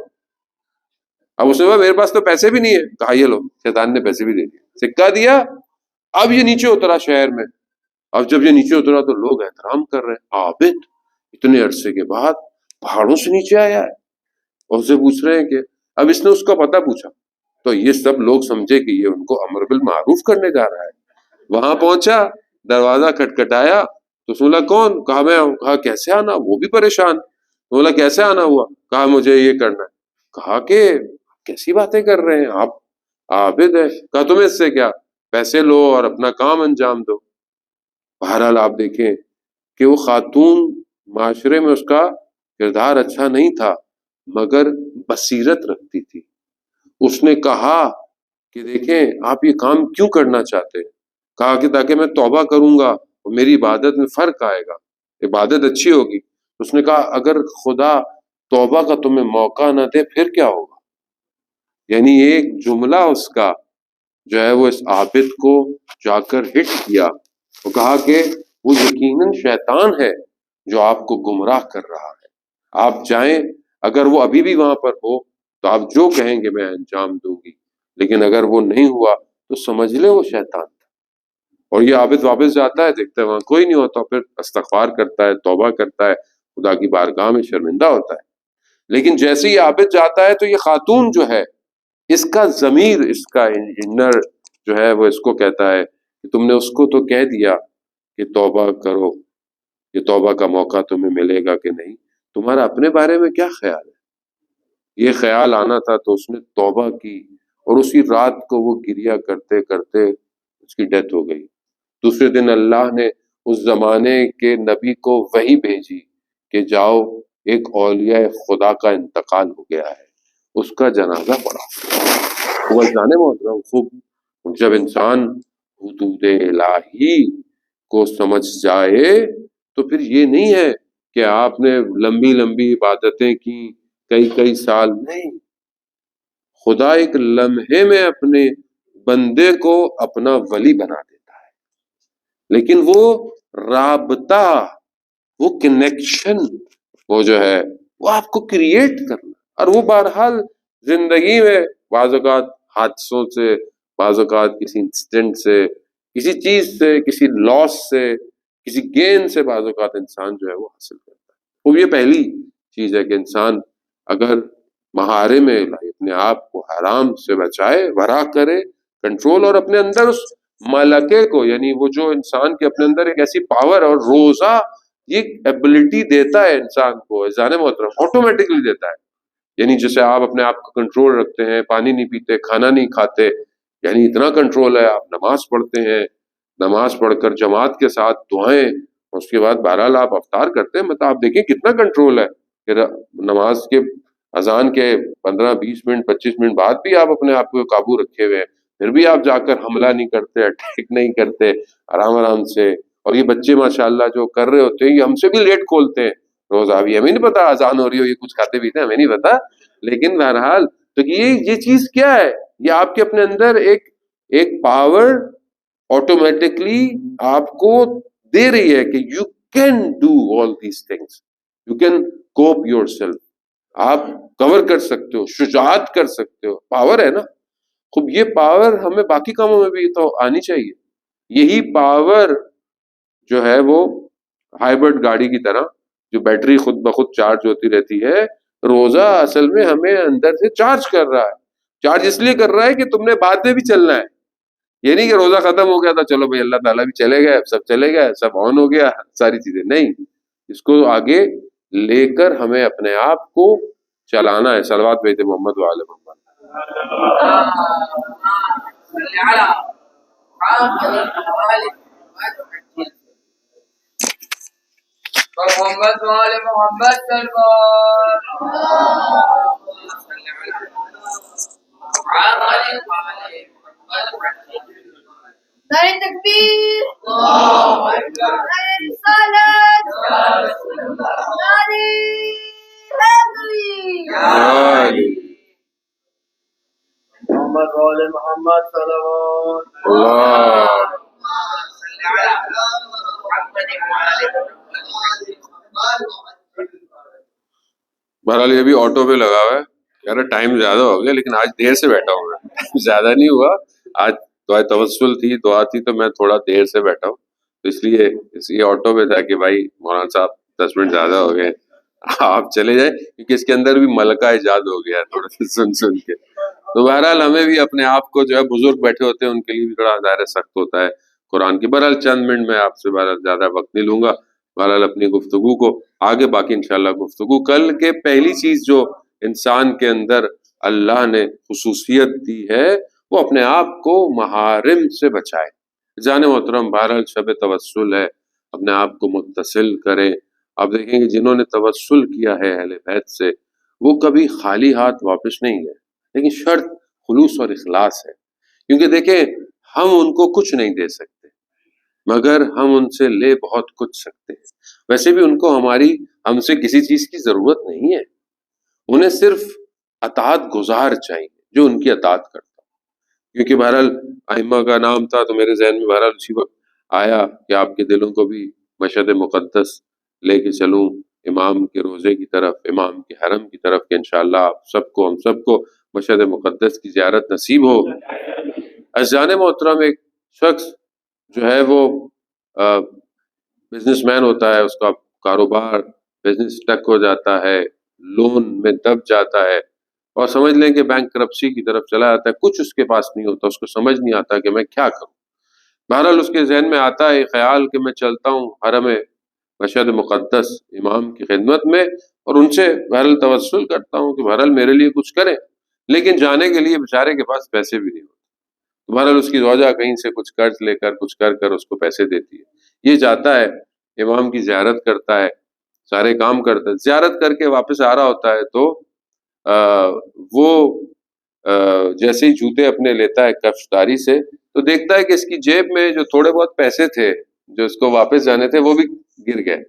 اب اس نے کہا میرے پاس تو پیسے بھی نہیں ہے. کہا یہ لو. شیطان نے پیسے بھی دے دیے، سکہ دیا. اب یہ نیچے اترا شہر میں. اب جب یہ نیچے اترا تو لوگ احترام کر رہے ہیں. عابد اتنے عرصے کے بعد پہاڑوں سے نیچے آیا ہے، اور اسے پوچھ رہے ہیں کہ اب اس نے اس کا پتہ پوچھا تو یہ سب لوگ سمجھے کہ یہ ان کو امر بالمعروف کرنے جا رہا ہے. وہاں پہنچا، دروازہ کھٹکھٹایا تو سولا کون؟ کہا میں ہوں. کہا کیسے آنا؟ وہ بھی پریشان. بولا کیسے آنا ہوا؟ کہا مجھے یہ کرنا ہے. کہا کہ کیسی باتیں کر رہے ہیں آپ، عابد ہے. کہا تمہیں اس سے کیا، پیسے لو اور اپنا کام انجام دو. بہرحال آپ دیکھیں کہ وہ خاتون معاشرے میں اس کا کردار اچھا نہیں تھا، مگر بصیرت رکھتی تھی. اس نے کہا کہ دیکھیں آپ یہ کام کیوں کرنا چاہتے ہیں؟ کہا کہ تاکہ میں توبہ کروں گا اور میری عبادت میں فرق آئے گا، عبادت اچھی ہوگی. اس نے کہا اگر خدا توبہ کا تمہیں موقع نہ دے پھر کیا ہوگا؟ یعنی ایک جملہ اس کا جو ہے وہ اس عابد کو جا کر ہٹ کیا. وہ کہا کہ وہ یقیناً شیطان ہے جو آپ کو گمراہ کر رہا ہے. آپ جائیں، اگر وہ ابھی بھی وہاں پر ہو تو آپ جو کہیں گے میں انجام دوں گی، لیکن اگر وہ نہیں ہوا تو سمجھ لے وہ شیطان تھا. اور یہ عابد واپس جاتا ہے، دیکھتا ہے وہاں کوئی نہیں ہوتا، پھر استغفار کرتا ہے، توبہ کرتا ہے، خدا کی بارگاہ میں شرمندہ ہوتا ہے. لیکن جیسے ہی عابد جاتا ہے تو یہ خاتون جو ہے اس کا ضمیر، اس کا انر جو ہے وہ اس کو کہتا ہے کہ تم نے اس کو تو کہہ دیا کہ توبہ کرو، یہ توبہ کا موقع تمہیں ملے گا کہ نہیں، تمہارا اپنے بارے میں کیا خیال ہے؟ یہ خیال آنا تھا تو اس نے توبہ کی، اور اسی رات کو وہ گریا کرتے کرتے اس کی ڈیتھ ہو گئی. دوسرے دن اللہ نے اس زمانے کے نبی کو وحی بھیجی کہ جاؤ ایک اولیاء خدا کا انتقال ہو گیا ہے، اس کا جنازہ پڑھا۔ وہ جانے محترم خوب جب انسان حدود الہی کو سمجھ جائے تو پھر یہ نہیں ہے کہ آپ نے لمبی لمبی عبادتیں کی کئی کئی سال، نہیں، خدا ایک لمحے میں اپنے بندے کو اپنا ولی بنا دیتا ہے، لیکن وہ رابطہ، وہ کنیکشن، وہ جو ہے وہ آپ کو کریٹ کرنا، اور وہ بہرحال زندگی میں بعض اوقات حادثوں سے، بعض اوقات کسی انسیڈنٹ سے، کسی چیز سے، کسی لاس سے، کسی گین سے بعض اوقات انسان جو ہے وہ حاصل کرتا ہے۔ وہ یہ پہلی چیز ہے کہ انسان اگر محارم الہی اپنے آپ کو حرام سے بچائے، ورا کرے، کنٹرول، اور اپنے اندر اس ملکے کو، یعنی وہ جو انسان کے اپنے اندر ایک ایسی پاور اور روزہ یہ ایبلٹی دیتا ہے انسان کو، جان محترم آٹومیٹکلی دیتا ہے، یعنی جیسے آپ اپنے آپ کو کنٹرول رکھتے ہیں، پانی نہیں پیتے، کھانا نہیں کھاتے، یعنی اتنا کنٹرول ہے، آپ نماز پڑھتے ہیں، نماز پڑھ کر جماعت کے ساتھ دعائیں، اس کے بعد بہرحال آپ افطار کرتے ہیں، مطلب آپ دیکھیں کتنا کنٹرول ہے کہ نماز کے اذان کے 15 20 منٹ 25 منٹ بعد بھی آپ اپنے آپ کو قابو رکھے ہوئے ہیں، پھر بھی آپ جا کر حملہ نہیں کرتے، اٹیک نہیں کرتے، آرام آرام سے۔ اور یہ بچے ماشاءاللہ جو کر رہے ہوتے ہیں، یہ ہم سے بھی لیٹ کھولتے ہیں روزہ بھی، ہمیں نہیں پتا اذان ہو رہی ہو، یہ کچھ کھاتے پیتے ہمیں نہیں پتا، لیکن بہرحال تو یہ چیز کیا ہے، یہ آپ کے اپنے اندر ایک پاور آٹومیٹکلی آپ کو دے رہی ہے کہ you can do all these things, you can cope your self, آپ کور کر سکتے ہو، شجاعت کر سکتے ہو، پاور ہے نا۔ خوب یہ پاور ہمیں باقی کاموں میں بھی تو آنی چاہیے۔ یہی پاور جو ہے وہ ہائیبرڈ گاڑی کی طرح جو بیٹری خود بخود چارج ہوتی رہتی ہے، روزہ اصل میں ہمیں اندر سے چارج کر رہا ہے۔ چارج اس لیے کر رہا ہے کہ تم نے بعد میں بھی چلنا ہے، یہ نہیں کہ روزہ ختم ہو گیا تھا چلو بھائی اللہ تعالیٰ بھی چلے گئے، سب چلے گئے، سب آن ہو گیا، ساری چیزیں نہیں، اس کو آگے لے کر ہمیں اپنے آپ کو چلانا ہے۔ صلوات بھیجتے محمد وآل محمد۔ محمد وآل محمد نعرہ تکبیر، نعرہ رسالت، نعرہ حیدری، محمد وآل محمد صلوات اللہ بہرحال یہ بھی آٹو پہ لگا ہوا ہے، کہہ رہا ٹائم زیادہ ہو گیا، لیکن آج دیر سے بیٹھا ہوں میں زیادہ نہیں ہوا، آج دعا توسل تھی، دعا تھی، تو میں تھوڑا دیر سے بیٹھا ہوں، تو اس لیے آٹو پہ تھا کہ بھائی مولانا صاحب 10 منٹ زیادہ ہو گئے، آپ چلے جائیں، کیونکہ اس کے اندر بھی ملکہ ایجاد ہو گیا ہے تھوڑا سا سن کے۔ تو بہرحال ہمیں بھی اپنے آپ کو جو ہے بزرگ بیٹھے ہوتے ہیں ان کے لیے بھی تھوڑا ظاہر سخت ہوتا ہے قرآن کی۔ بہرحال چند منٹ میں آپ سے بہرحال زیادہ وقت نہیں لوں گا، بہرحال اپنی گفتگو کو آگے باقی انشاءاللہ گفتگو کل کے پہلی چیز جو انسان کے اندر اللہ نے خصوصیت دی ہے وہ اپنے آپ کو محارم سے بچائے۔ جان محترم بہرحال شب توسل ہے، اپنے آپ کو متصل کریں۔ آپ دیکھیں گے جنہوں نے توسل کیا ہے اہل بیت سے وہ کبھی خالی ہاتھ واپس نہیں گئے، لیکن شرط خلوص اور اخلاص ہے، کیونکہ دیکھیں ہم ان کو کچھ نہیں دے سکتے مگر ہم ان سے لے بہت کچھ سکتے ہیں۔ ویسے بھی ان کو ہم سے کسی چیز کی ضرورت نہیں ہے، انہیں صرف اطاعت گزار چاہیے جو ان کی اطاعت کرتا، کیونکہ بہرحال ائمہ کا نام تھا تو میرے ذہن میں بہرحال اسی وقت آیا کہ آپ کے دلوں کو بھی مشہد مقدس لے کے چلوں، امام کے روزے کی طرف، امام کے حرم کی طرف، کہ انشاءاللہ آپ سب کو، ہم سب کو مشہد مقدس کی زیارت نصیب ہو۔ عزیزان محترم، ایک شخص جو ہے وہ بزنس مین ہوتا ہے، اس کا کاروبار بزنس ٹک ہو جاتا ہے، لون میں دب جاتا ہے، اور سمجھ لیں کہ بینک کرپسی کی طرف چلا جاتا ہے، کچھ اس کے پاس نہیں ہوتا، اس کو سمجھ نہیں آتا کہ میں کیا کروں۔ بہرحال اس کے ذہن میں آتا ہے خیال کہ میں چلتا ہوں حرم مشہد مقدس امام کی خدمت میں اور ان سے بہرحال توسل کرتا ہوں کہ بہرحال میرے لیے کچھ کریں، لیکن جانے کے لیے بیچارے کے پاس پیسے بھی نہیں ہوتے، تو بہرحال اس کی زوجہ کہیں سے کچھ قرض لے کر کچھ کر اس کو پیسے دیتی ہے، یہ جاتا ہے امام کی زیارت کرتا ہے، سارے کام کرتا ہے، زیارت کر کے واپس آ رہا ہوتا ہے تو وہ جیسے ہی جوتے اپنے لیتا ہے کفشداری سے تو دیکھتا ہے کہ اس کی جیب میں جو تھوڑے بہت پیسے تھے جو اس کو واپس جانے تھے وہ بھی گر گئے.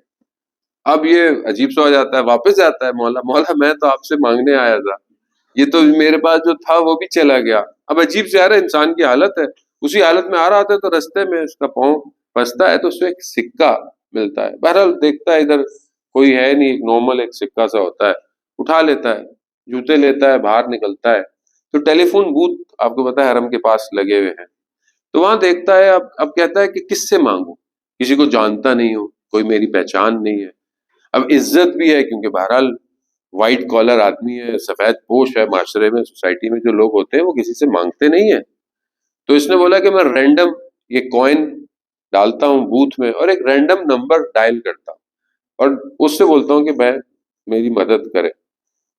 اب یہ عجیب سا ہو جاتا ہے, واپس جاتا ہے, مولا میں تو آپ سے مانگنے آیا تھا, یہ تو میرے پاس جو تھا وہ بھی چلا گیا. اب عجیب سے آ رہا ہے, انسان کی حالت ہے, اسی حالت میں آ رہا تھا تو رستے میں اس کا پاؤں پھنستا ہے تو اس سے ایک سکہ ملتا ہے. بہرحال دیکھتا ہے ادھر کوئی ہے نہیں, ایک نارمل ایک سکہ سا ہوتا ہے, اٹھا لیتا ہے, جوتے لیتا ہے, باہر نکلتا ہے تو ٹیلی فون بوتھ آپ کو پتا ہے حرم کے پاس لگے ہوئے ہیں, تو وہاں دیکھتا ہے. اب کہتا ہے کہ کس سے مانگوں, کسی کو جانتا نہیں ہوں, کوئی میری پہچان نہیں ہے. اب عزت بھی ہے کیونکہ بہرحال وائٹ کالر آدمی ہے, سفید پوش ہے, معاشرے میں سوسائٹی میں جو لوگ ہوتے ہیں وہ کسی سے مانگتے نہیں ہیں. تو اس نے بولا کہ میں رینڈم یہ کوائن ڈالتا ہوں بوتھ میں اور ایک رینڈم نمبر ڈائل کرتا ہوں اور اس سے بولتا ہوں کہ میں میری مدد کرے.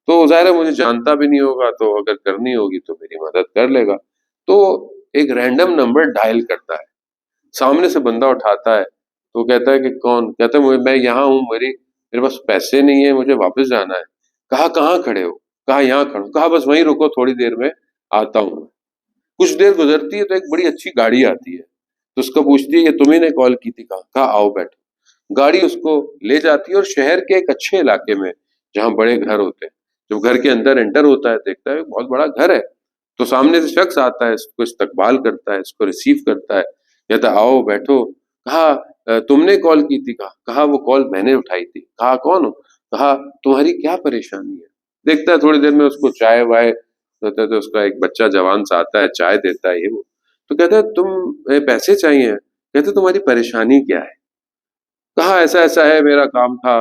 تو ظاہر ہے مجھے جانتا بھی نہیں ہوگا, تو اگر کرنی ہوگی تو میری مدد کر لے گا. تو ایک رینڈم نمبر ڈائل کرتا ہے, سامنے سے بندہ اٹھاتا ہے تو کہتا ہے کہ کون, کہتا ہے میں یہاں ہوں, میرے پاس پیسے نہیں ہیں, مجھے واپس جانا ہے. کہا کہاں کھڑے ہو, کہا یہاں کھڑا. کہا بس وہیں رکو, تھوڑی دیر میں آتا ہوں. کچھ دیر گزرتی ہے تو ایک بڑی اچھی گاڑی آتی ہے, تو اس کو پوچھتی ہے کہ تمہیں نے کال کی تھی, کہا آؤ بیٹھو. گاڑی اس کو لے جاتی ہے اور شہر کے ایک اچھے علاقے میں جہاں بڑے گھر ہوتے ہیں, جب گھر کے اندر انٹر ہوتا ہے دیکھتا ہے بہت بڑا گھر ہے, تو سامنے سے شخص آتا ہے, اس کو استقبال کرتا ہے, اس کو ریسیو کرتا ہے, کہتا ہے آؤ بیٹھو. کہا تم نے کال کی تھی, کہا وہ کال میں نے اٹھائی تھی. کہا کون ہو, کہا تمہاری کیا پریشانی ہے. دیکھتا ہے تھوڑی دیر میں اس کو چائے وائے ہوتا ہے تو اس کا ایک بچہ جوان سا آتا ہے, چائے دیتا ہے, یہ وہ. تو کہتا ہے تم پیسے چاہیے, کہتے تمہاری پریشانی کیا ہے. کہا ایسا ایسا ہے, میرا کام تھا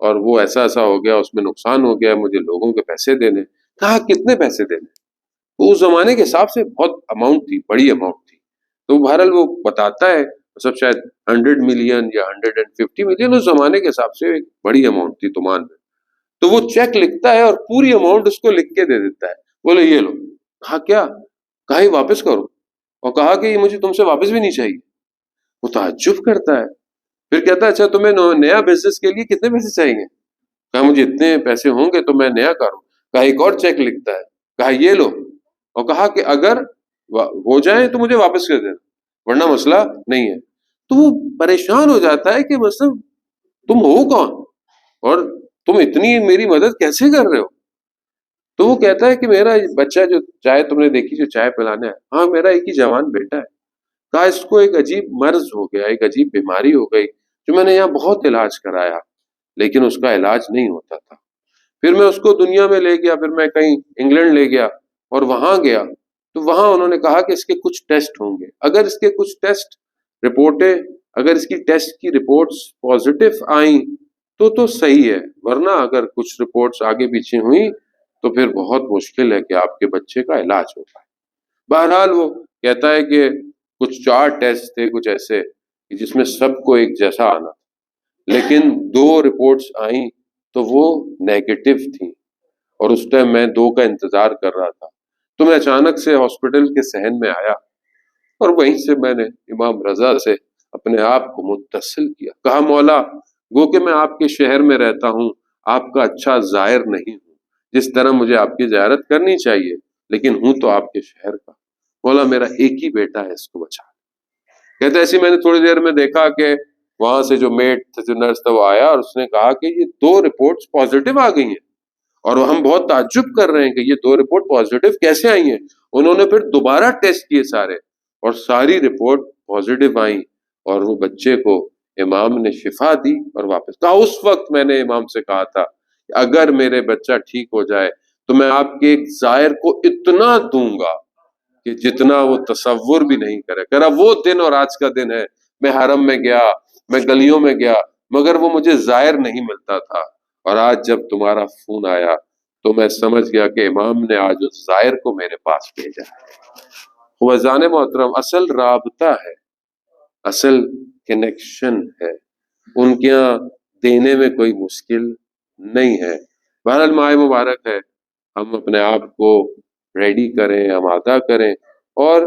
اور وہ ایسا ایسا ہو گیا, اس میں نقصان ہو گیا, مجھے لوگوں کے پیسے دینے. کہا کتنے پیسے دینے. تو اس زمانے کے حساب سے بہت اماؤنٹ تھی, بڑی اماؤنٹ تھی. تو بہرحال وہ بتاتا ہے, سب شاید 100 ملین یا 150 ملین اس زمانے کے حساب سے ایک بڑی اماؤنٹ تھی تمان میں. تو وہ چیک لکھتا ہے اور پوری اماؤنٹ اس کو لکھ کے دے دیتا ہے, بولے یہ لو. کہا کیا, کہا یہ واپس کرو, اور کہا کہ یہ مجھے تم سے واپس بھی نہیں چاہیے. وہ تعجب کرتا ہے, پھر کہتا ہے اچھا تمہیں نیا بزنس کے لیے کتنے پیسے چاہیے. کہا مجھے اتنے پیسے ہوں گے تو میں نیا کروں. کہا ایک اور چیک لکھتا ہے, کہا یہ لو, اور کہا کہ اگر ہو جائے تو مجھے واپس کر دینا, ورنہ مسئلہ نہیں ہے. تو وہ پریشان ہو جاتا ہے کہ مطلب تم ہو کون اور تم اتنی میری مدد کیسے کر رہے ہو. تو وہ کہتا ہے کہ میرا بچہ جو چائے تم نے دیکھی جو چائے پلانا ہے, ہاں میرا ایک ہی جوان بیٹا ہے. کہا اس کو ایک عجیب مرض ہو گیا, ایک عجیب بیماری ہو گئی, جو میں نے یہاں بہت علاج کرایا لیکن اس کا علاج نہیں ہوتا تھا. پھر میں اس کو دنیا میں لے گیا, پھر میں کہیں انگلینڈ لے گیا اور وہاں گیا تو وہاں انہوں نے کہا کہ اس کے کچھ ٹیسٹ ہوں گے, اگر اس کے کچھ ٹیسٹ رپورٹیں, اگر اس کی ٹیسٹ کی رپورٹس پازیٹیو آئیں تو صحیح ہے, ورنہ اگر کچھ رپورٹس آگے پیچھے ہوئیں تو پھر بہت مشکل ہے کہ آپ کے بچے کا علاج ہو پائے. بہرحال وہ کہتا ہے کہ کچھ 4 ٹیسٹ تھے کچھ ایسے جس میں سب کو ایک جیسا آنا, لیکن 2 رپورٹس آئیں تو وہ نیگیٹو تھیں, اور اس ٹائم میں 2 کا انتظار کر رہا تھا. تو میں اچانک سے ہاسپٹل کے صحن میں آیا اور وہیں سے میں نے امام رضا سے اپنے آپ کو متصل کیا. کہا مولا گو کہ میں آپ کے شہر میں رہتا ہوں, آپ کا اچھا زائر نہیں ہوں, جس طرح مجھے آپ کی زیارت کرنی چاہیے, لیکن ہوں تو آپ کے شہر کا. مولا میرا ایک ہی بیٹا ہے, اس کو بچا. کہتے ایسی میں نے تھوڑی دیر میں دیکھا کہ وہاں سے جو میٹ تھا, جو نرس تھا, وہ آیا اور اس نے کہا کہ یہ 2 رپورٹس پازیٹیو آ گئی ہیں, اور ہم بہت تعجب کر رہے ہیں کہ یہ 2 رپورٹ پازیٹیو کیسے آئی ہیں. انہوں نے پھر دوبارہ ٹیسٹ کیے سارے, اور ساری رپورٹ پازیٹیو آئیں, اور وہ بچے کو امام نے شفا دی اور واپس. کہا اس وقت میں نے امام سے کہا تھا کہ اگر میرے بچہ ٹھیک ہو جائے تو میں آپ کے ایک زائر کو اتنا دوں گا کہ جتنا وہ تصور بھی نہیں کرے. کرا وہ دن اور آج کا دن ہے, میں حرم میں گیا, میں گلیوں میں گیا, مگر وہ مجھے زائر نہیں ملتا تھا, اور آج جب تمہارا فون آیا تو میں سمجھ گیا کہ امام نے آج اس زائر کو میرے پاس بھیجا ہے. وزان محترم, اصل رابطہ ہے, اصل کنیکشن ہے, ان کے یہاں دینے میں کوئی مشکل نہیں ہے. بہرحال ماہ مبارک ہے, ہم اپنے آپ کو ریڈی کریں, آمادہ کریں اور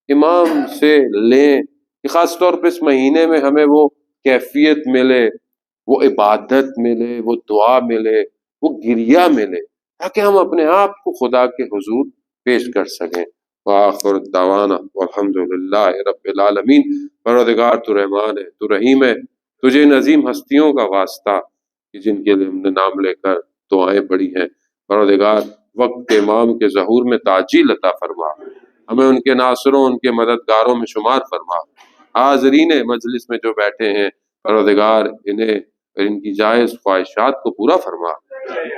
امام سے لیں کہ خاص طور پہ اس مہینے میں ہمیں وہ کیفیت ملے, وہ عبادت ملے, وہ دعا ملے, وہ گریہ ملے تاکہ ہم اپنے آپ کو خدا کے حضور پیش کر سکیں۔ وآخر دعوانا والحمد للہ رب العالمین۔ پروردگار تو رحمان ہے، تو رحیم ہے، تجھے ان عظیم ہستیوں کا واسطہ کہ جن کے لیے ہم نے نام لے کر دعائیں پڑھی ہیں، پروردگار وقت کے امام کے ظہور میں تعجیل عطا فرما، ہمیں ان کے ناصروں، ان کے مددگاروں میں شمار فرما۔ حاضرین مجلس میں جو بیٹھے ہیں پروردگار انہیں ان کی جائز خواہشات کو پورا فرما۔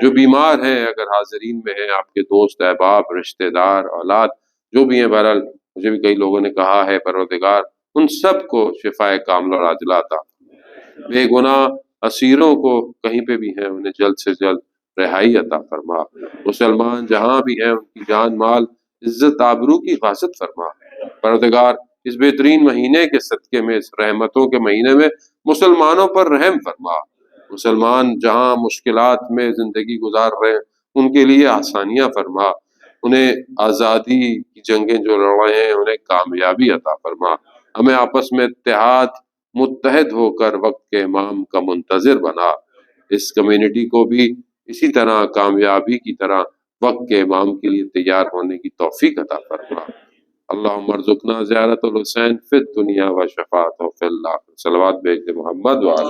جو بیمار ہیں اگر حاضرین میں ہیں، آپ کے دوست احباب رشتہ دار اولاد جو بھی ہیں، بہرحال مجھے بھی کئی لوگوں نے کہا ہے پروردگار ان سب کو شفائے کاملہ اور عاجلہ عطا، بے گناہ اسیروں کو کہیں پہ بھی ہیں انہیں جلد سے جلد رہائی عطا فرما۔ مسلمان جہاں بھی ہیں ان کی جان مال عزت آبرو کی حفاظت فرما۔ پروردگار اس بہترین مہینے کے صدقے میں، اس رحمتوں کے مہینے میں مسلمانوں پر رحم فرما۔ مسلمان جہاں مشکلات میں زندگی گزار رہے ہیں ان کے لیے آسانیاں فرما، انہیں آزادی کی جنگیں جو لڑ رہے ہیں انہیں کامیابی عطا فرما۔ ہمیں آپس میں اتحاد متحد ہو کر وقت کے امام کا منتظر بنا، اس کمیونٹی کو بھی اسی طرح کامیابی کی طرح وقت کے امام کے لیے تیار ہونے کی توفیق عطا فرما۔ اللہم ارزقنا زیارت الحسین فی الدنیا و شفاعتہ فی الآخرہ۔ صلوات بھیج دے محمد وعلی